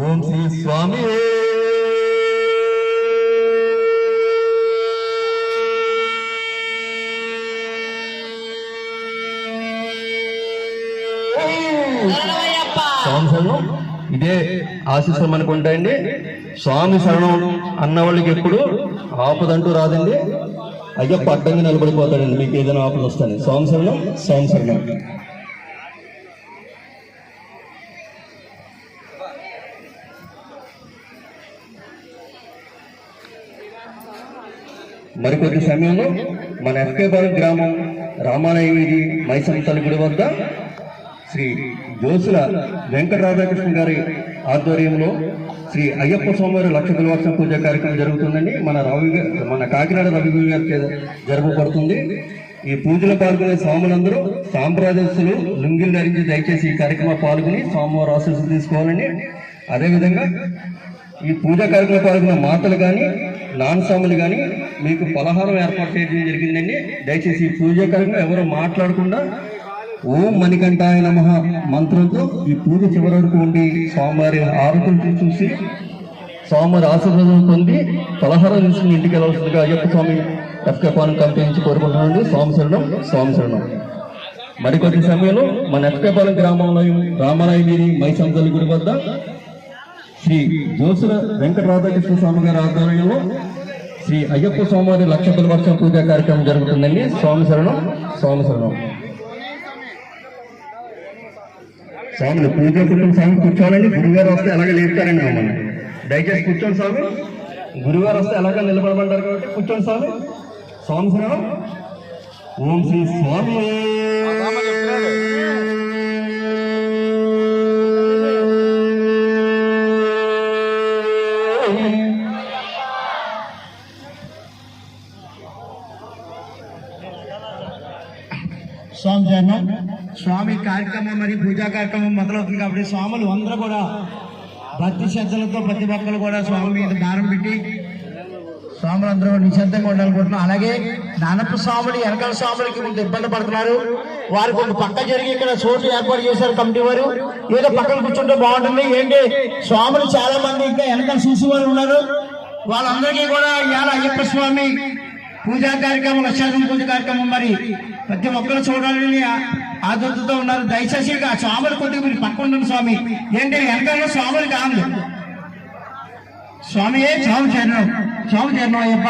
ఓం శ్రీ స్వామి స్వామి శరణం. ఇదే ఆశీస్సులు మనకు ఉంటాయండి. స్వామి శరణం అన్న వాళ్ళకి ఎప్పుడు ఆపదంటూ రాదండి. అయ్యప్ప అడ్డంగా నిలబడిపోతాడండి మీకు ఏదైనా ఆపద వస్తాయి. స్వామి శరణం, స్వామి శరణం. మరికొద్ది సమయంలో మన ఎఫ్కేపాలెం గ్రామం రామాలయ వీధి మైసంతల గుడి వద్ద శ్రీ జోసుల వెంకట రాధాకృష్ణ గారి ఆధ్వర్యంలో శ్రీ అయ్యప్ప స్వామివారి లక్ష బిల్వార్చన పూజ కార్యక్రమం జరుగుతుందండి. మన కాకినాడ రవి గారి జరపబడుతుంది. ఈ పూజలో పాల్గొనే స్వాములందరూ సాంప్రదాయస్తులు లుంగిలు ధరించి దయచేసి ఈ కార్యక్రమంలో పాల్గొని స్వామివారి ఆశీస్సులు తీసుకోవాలని, అదేవిధంగా ఈ పూజా కార్యక్రమంలో పాల్గొన్న మాతలు కానీ నాన్ స్వాములు కానీ మీకు పలహారం ఏర్పాటు చేయడం జరిగిందండి. దయచేసి ఈ పూజా కార్యక్రమం ఎవరు మాట్లాడకుండా ఓం మణికంఠాయ నమః మంత్రంతో ఈ పూజ చివరి వరకు ఉండి స్వామివారి ఆరతులు చూసి స్వామివారి ఆశీర్వాదం పొంది పలహారం తీసుకుని ఇంటికి వెళ్ళవలసిందిగా అయ్యప్ప స్వామి ఎఫ్కేపాలెం కమిటీ నుంచి కోరుకుంటున్నాండి. స్వామి శరణం, స్వామి శరణం. మరికొద్ది సమయంలో మన ఎఫ్కేపాలెం గ్రామంలో రామాలయ వీధి మైసంతల గుడి వద్ద శ్రీ జోసుల వెంకట రాధాకృష్ణ స్వామి గారి ఆధ్వర్యంలో శ్రీ అయ్యప్ప స్వామివారి లక్ష బిల్వార్చన పూజా కార్యక్రమం జరుగుతుందండి. స్వామి శరణం, స్వామి శరణం. స్వామిని పూజ కుటుంబ స్వామి కూర్చోవాలండి. గురుగారు వస్తే అలాగే లేపుతారండి మమ్మల్ని. దయచేసి కూర్చోండి స్వామి. గురుగారు వస్తే అలాగే నిలబడమంటారు కాబట్టి కూర్చోండి స్వామి. స్వామి శరణం. ఓం శ్రీ స్వామి. స్వామి జన్మం స్వామి కార్యక్రమం మరియు పూజా కార్యక్రమం మొదలవుతుంది కాబట్టి స్వాములు అందరూ కూడా భక్తి శ్రద్ధలతో ప్రతి ఒక్కరు కూడా స్వామి మీద భారం పెట్టి స్వాములందరూ నిశ్శబ్దంగా ఉండాలనుకుంటున్నాం. అలాగే నానప్ప స్వాములు వెనకాల స్వాములకి కొంత ఇబ్బంది పడుతున్నారు. వారు కొంత పక్క జరిగి ఇక్కడ చోటు ఏర్పాటు చేశారు కమిటీ వారు. ఏదో పక్కన కూర్చుంటే బాగుంటుంది. ఏంటి స్వాములు చాలా మంది ఇంకా వెనకాల చూసి వారు ఉన్నారు. వాళ్ళందరికీ కూడా ఇవాళ అయ్యప్ప స్వామి పూజా కార్యక్రమం లక్షాధిక పూజ కార్యక్రమం మరి ప్రతి ఒక్కరు చూడాలని ఆదుర్తతో ఉన్నారు. దయచేసి ఆ స్వాములు కొద్దిగా మీరు పక్కన ఉండండి స్వామి. ఏంటి వెనకాల స్వాములు కాదు స్వామి. స్వామి చేరినాం, స్వామి చేరినాం అయ్యప్ప.